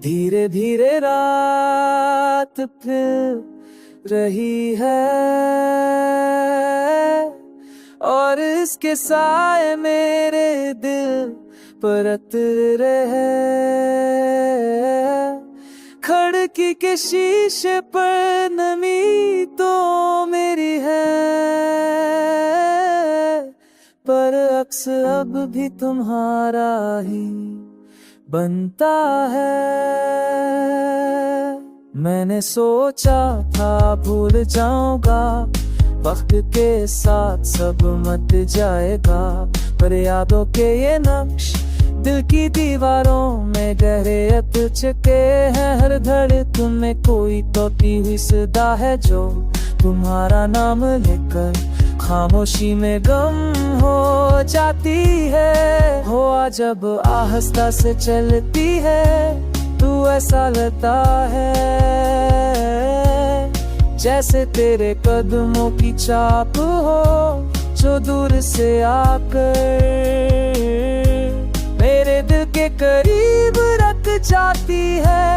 धीरे धीरे रात फिर रही है और इसके साए मेरे दिल परत रहे। खिड़की के शीशे पर नमी तो मेरी है, पर अक्स अब भी तुम्हारा ही बनता है। मैंने सोचा था भूल जाऊंगा, वक्त के साथ सब मट जाएगा, पर यादों के ये नक्श दिल की दीवारों में गहरे अत चुके हैं। हर धड़कन में कोई तोती हुई सदा है जो तुम्हारा नाम लेकर खामोशी में गम हो जाती है। हुआ जब आहिस्ता से चलती है तू ऐसा लगता है जैसे तेरे कदमों की छाप हो जो दूर से आकर मेरे दिल के करीब रख जाती है।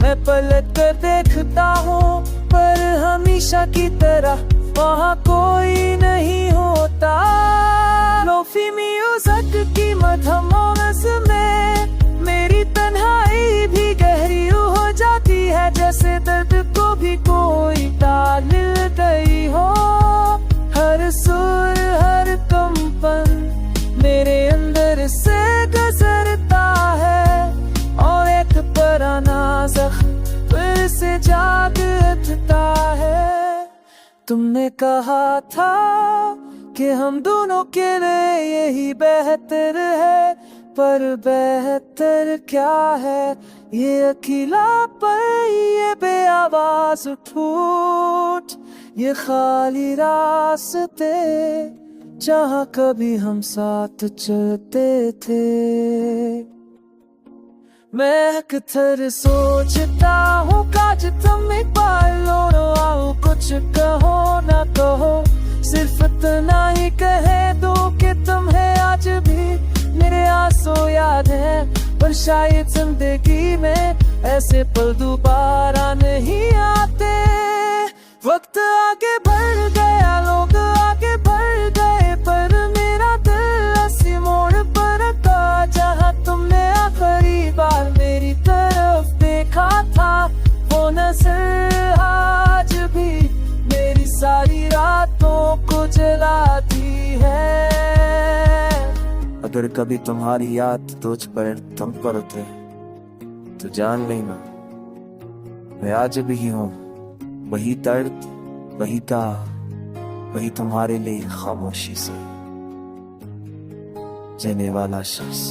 मैं पलट कर देखता हूँ पर हमेशा की तरह वहाँ कोई नहीं होता। लोफी म्यूजिक की मधुर आवाज़ में मेरी तन्हाई भी गहरी हो जाती है, जैसे दर्द को भी कोई ताल मिल गई हो। हर सुर हर कंपन मेरे अंदर से गुजरता है और एक पुराना ज़ख्म फिर से जाग उठता है। तुमने कहा था कि हम दोनों के लिए यही बेहतर है, पर बेहतर क्या है ये अकेलापन, ये बेआवाज़ ठूठ, ये खाली रास्ते जहाँ कभी हम साथ चलते थे। मैं अक्सर सोचता हूँ काश तुम एक बार लौट आओ, कुछ कहो ना कहो, सिर्फ इतना ही कह दो कि तुम्हें आज भी मेरे आंसू याद है। पर शायद जिंदगी में ऐसे पल दोबारा नहीं आते। वक्त आगे बढ़ गया, लोग आगे बढ़ गए, पर मेरा दिल उसी मोड़ पर था जहाँ तुमने आखिरी बार मेरी तरफ देखा था। वो नजर आज भी मेरी सारी रातों को जलाती है। अगर कभी तुम्हारी याद तुझ पर तुम पर उतरे तो जान लेना मैं आज भी हूँ, वही दर्द, वही दाग, वही तुम्हारे लिए खामोशी से जीने वाला शख्स।